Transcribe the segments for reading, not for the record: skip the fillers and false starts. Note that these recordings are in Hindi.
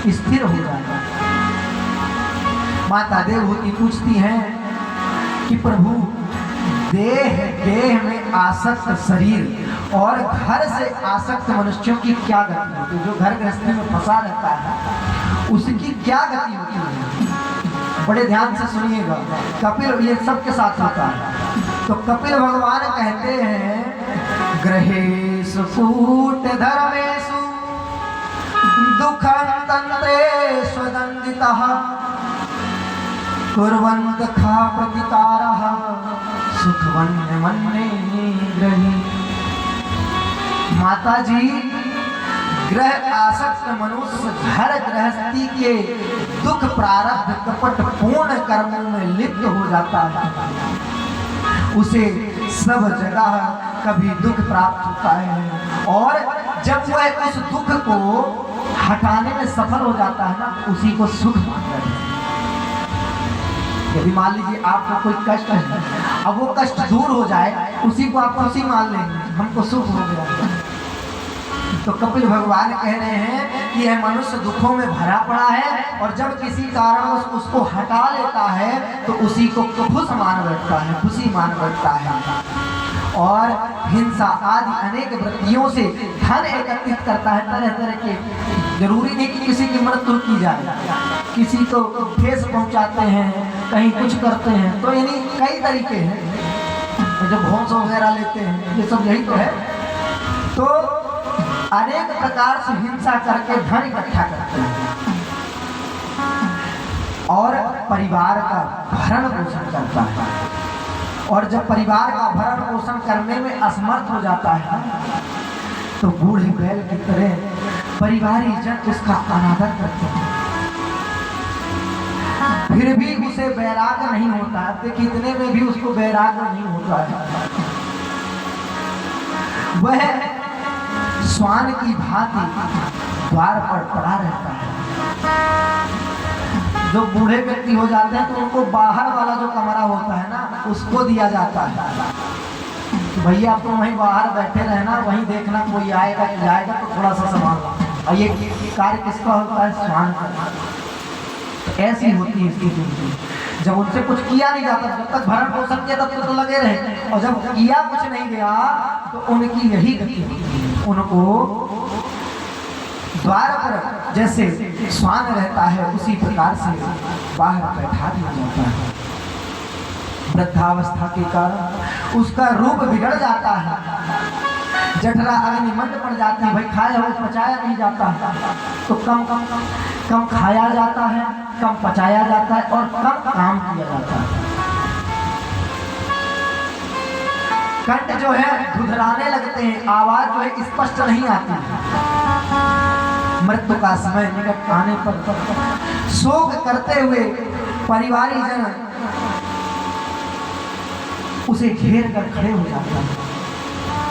स्थिर हो जाएगा। माता देवहूति पूछती हैं कि प्रभु देह में आसक्त शरीर और घर से आसक्त मनुष्यों की क्या गति होती है? जो घर गृहस्थी में फंसा रहता है उसकी क्या गति होती है? बड़े ध्यान से सुनिएगा, कपिल ये सबके साथ होता है। तो कपिल भगवान कहते हैं ग्रहेषु कूट धर्मेषु दुःखं तन्त्रेषु दंडितः कुर्वन्त खा प्रतिकारः सुखवन्य ग्रही। माता जी, ग्रह आसक्त मनुष्य घर गृहस्थी के दुख प्रारब्ध कपट पूर्ण कर्मों में लिप्त हो जाता है, उसे सब जगह कभी दुख प्राप्त होता है, और जब वह उस दुख को हटाने में सफल हो जाता है ना, उसी को सुख मानता है। यदि मान लीजिए आपको कोई कष्ट है, अब वो कष्ट दूर हो जाए, उसी को आप खुशी मान लेंगे, हमको सुख हो गया। तो कपिल भगवान कह रहे हैं कि यह मनुष्य दुखों में भरा पड़ा है, और जब किसी कारण उसको हटा लेता है तो उसी को खुश मान बैठता है, खुशी मान बैठता है, और हिंसा आदि अनेक वृत्तियों से धन एकत्रित करता है तरह तरह के। जरूरी नहीं कि किसी की मृत्यु की जाए, किसी को ठेस पहुंचाते हैं, कहीं कुछ करते हैं, तो यानी कई तरीके हैं। जो भोंस वगैरह लेते हैं, ये सब यही तो है। तो अनेक प्रकार से हिंसा करके धन इकट्ठा करते हैं और परिवार का भरण पोषण करता है, और जब परिवार का भरण पोषण करने में असमर्थ हो जाता है तो बूढ़े बैल की तरह परिवारी जन उसका अनादर करते हैं, फिर भी उसे वैराग्य नहीं होता है। देखिए इतने में भी उसको वैराग्य नहीं होता है। वह श्वान की भांति द्वार पर पड़ा रहता है। जो बूढ़े व्यक्ति हो जाते हैं तो उनको बाहर वाला जो कमरा होता है ना, उसको दिया जाता है। भैया आप तो वहीं बाहर बैठे रहना, वहीं देखना कोई आएगा कि जाएगा तो थोड़ा सा संभाल। और ये कार्य किसका होता है? श्वान का। ऐसी होती है स्थिति। जब उनसे कुछ किया नहीं जाता, जब तक भरण पोषण किया तब तो लगे रहे, और जब किया कुछ नहीं गया तो उनकी यही गति होती है। उनको द्वार पर जैसे श्वान रहता है उसी प्रकार से बाहर बैठा दिया जाता है। वृद्धावस्था के कारण उसका रूप बिगड़ जाता है, जठरा अग्निमंड पड़ जाती है। भाई खाया हुआ पचाया नहीं जाता, तो कम खाया जाता है, कम पचाया जाता है, और कम काम किया जाता है। कंठ जो है घुधराने लगते हैं, आवाज जो है स्पष्ट नहीं आती है। मृत्यु का समय निकट आने पर शोक करते हुए परिवारी जन उसे घेर कर खड़े हो जाते हैं।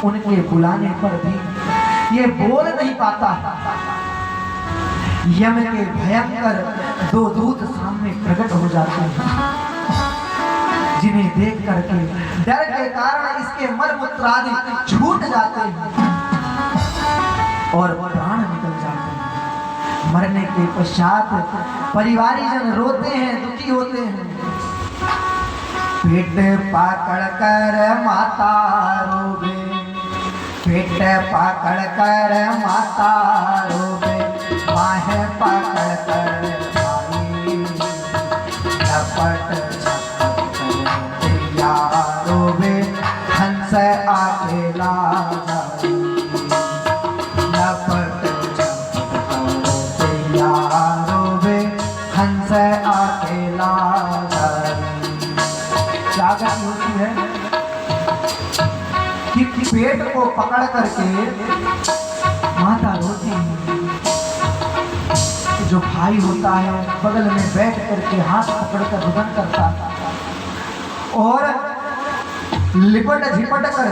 उनके बुलाने पर भी ये बोल नहीं पाता। यम के भयंकर दो दूत सामने प्रकट हो जाते हैं, जिन्हें देख करके डर के कारण इसके मल मूत्र आदि छूट जाते हैं और प्राण निकल जाते हैं। मरने के पश्चात परिवारी जन रोते हैं, दुखी होते हैं। पेट पकड़ कर माता रोवे, पेट पकड़ कर माता रोवे, बाहें पकड़ कर भाई झपट झपट कर दिया रोवे, हंस अकेला जाई, झपट झपट कर दिया रोवे, हंस अकेला जाई। क्या गति होती है कि पेट को पकड़ करके माता रोती है। जो भाई होता है बगल में बैठ करके हाथ पकड़कर रुदन करता है, और लिपट झिपट कर,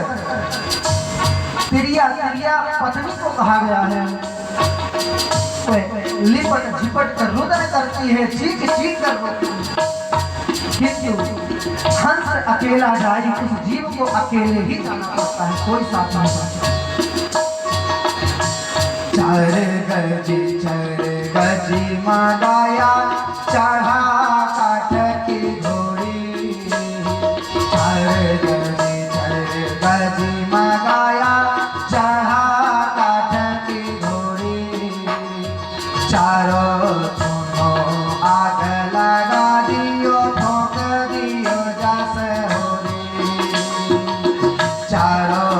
तिरिया पत्नी को कहा गया है, लिपट झिपट कर रुदन करती है, चीख चीख कर रोती है। किंतु हंस अकेला जाई, उस जीव को अकेले ही जाना पड़ता है, कोई साथ नहीं जाता। चर गजी मंगाया चढ़ा काठ की घोड़ी, चढ़ गजी मंगाया चढ़ा काठ की घोड़ी, चारों आग लगा दियो ठोक दियो जस होरी, चारों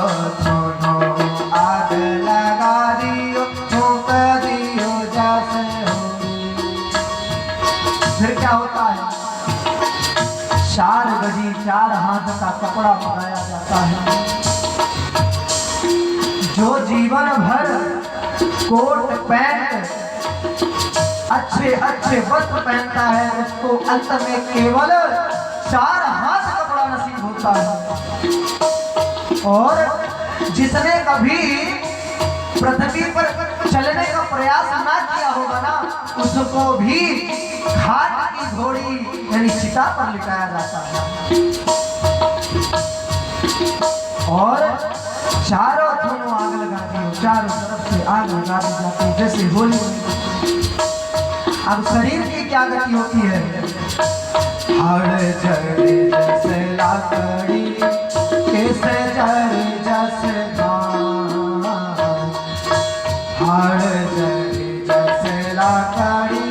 आग लगा दियो ठोक दियो जस होरी। फिर क्या होता है? 4 गजी 4 हाथ का कपड़ा मंगाया जाता है। जो जीवन भर कोट पैंट अच्छे अच्छे वस्त्र पहनता है उसको अंत में केवल 4 हाथ कपड़ा नसीब होता है। और जिसने कभी पृथ्वी पर चलने का प्रयास ना किया होगा ना, उसको भी घाट की घोड़ी यानी चिता पर लिटाया जाता है और चारों दोनों आग लगा दी, चारों तरफ से आग लगा दी जाती है जैसे होली। अब शरीर की क्या गति होती है? हर जड़े जैसे लाकड़ी कैसे जड़े जैसे धान, हर जड़े जैसे लाकड़ी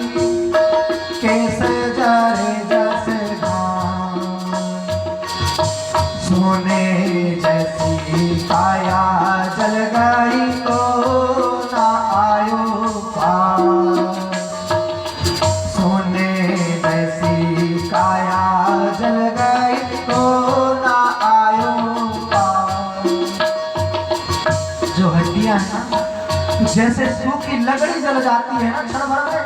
कैसे जड़े जैसे धान, सोने जैसी काया जल गई तो ना आयो पार, काया जल गई तो ना आयो पार। जो हड्डियां है ना, जैसे सूखी लकड़ी जल जाती है ना क्षण भर में,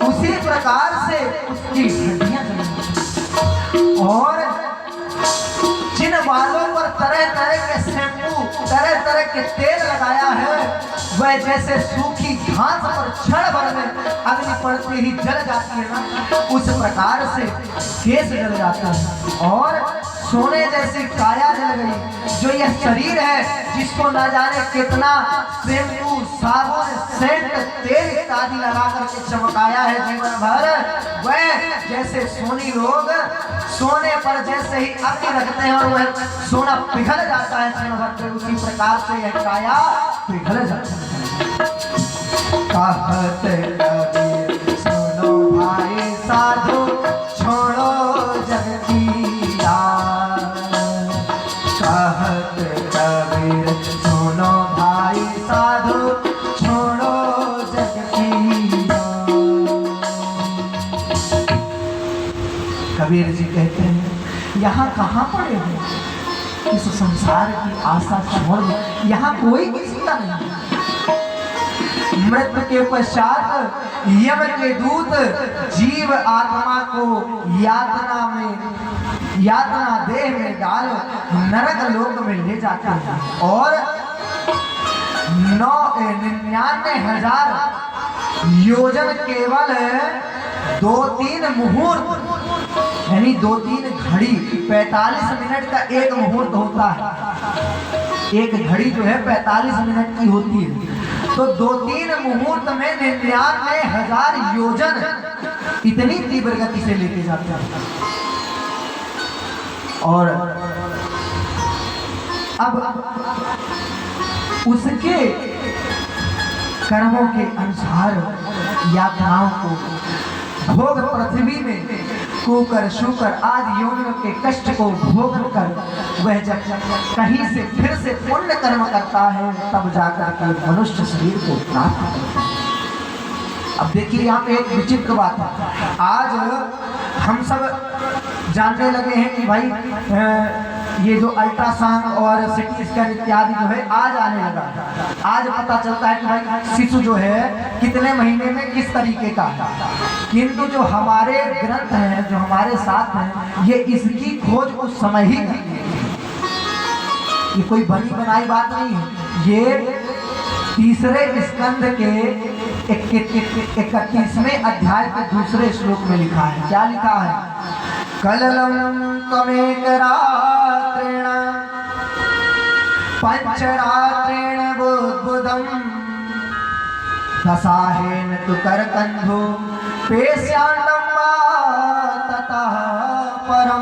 उसी प्रकार से उसकी हड्डियां जल जाती। और जिन बालों पर तरह तरह के शैम्पू तरह तरह के तेल लगाया है, वह जैसे सूखी घास पर क्षण भर में अग्नि पड़ते ही जल जाती है ना, उस प्रकार से केस जल जाता है। और सोने जैसी काया जल गई। जो यह शरीर है जिसको ना जाने कितना शैम्पू साबुन सेंट तेल इत्यादि लगा करके चमकाया है जीवन भर, वह जैसे सोनी लोग सोने पर जैसे ही अग्नि रखते हैं और वह सोना पिघल जाता है क्षण भर में, उसी प्रकार से यह काया पिघल जाता है। कहत कबीर सुनो भाई साधु छोड़ो जग की यार, कहत कबीर सुनो भाई साधु छोड़ो जग की यार। कबीर जी कहते हैं यहाँ कहाँ पड़े हो, इस संसार की आशा छोड़ दो, यहाँ कोई किसी का नहीं। मृत्यु के पश्चात यम के दूत जीव आत्मा को यातना देह में डाल नरक लोक में ले जाते हैं और 99,000 योजन केवल 2-3 मुहूर्त यानी 2-3 घड़ी 45 मिनट का एक मुहूर्त होता है। एक घड़ी जो है 45 मिनट की होती है, तो 2-3 मुहूर्त में 99,000 योजन इतनी तीव्र गति से लेके जाते हैं। और अब उसके कर्मों के अनुसार यातनाओं को भोग पृथ्वी में कुकर शुकर आदि योनियों के कष्ट को भोग कर वह जब कहीं से फिर से पुण्य कर्म करता है तब जाकर के मनुष्य शरीर को प्राप्त करता है। अब देखिए यहाँ पे एक विचित्र बात है। आज हम सब जानने लगे हैं कि भाई ये जो अल्ट्रासाउंड और सिटी स्कैन इत्यादि जो है आज आने लगा। आज पता चलता है कि भाई शिशु जो है कितने महीने में किस तरीके का है, किंतु जो हमारे ग्रंथ हैं जो हमारे साथ हैं ये इसकी खोज उस समय ही की है। ये कोई बनी बनाई बात नहीं है। ये तीसरे स्कंद के 31वें अध्याय के दूसरे श्लोक में लिखा है। क्या लिखा है? कललम त्वमेक रात्रेण पंचरात्रेण बुद्बुदम खसाहेन तु कर कंधो पेश्याण्डम ततः परम।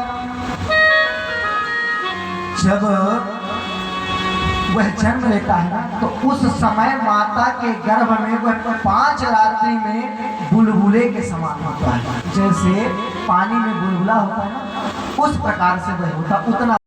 जब वह जन्म लेता है ना तो उस समय माता के गर्भ में वह 5 रात्रि में बुलबुले के समान होता है। जैसे पानी में बुलबुला होता है ना, उस प्रकार से वह होता, उतना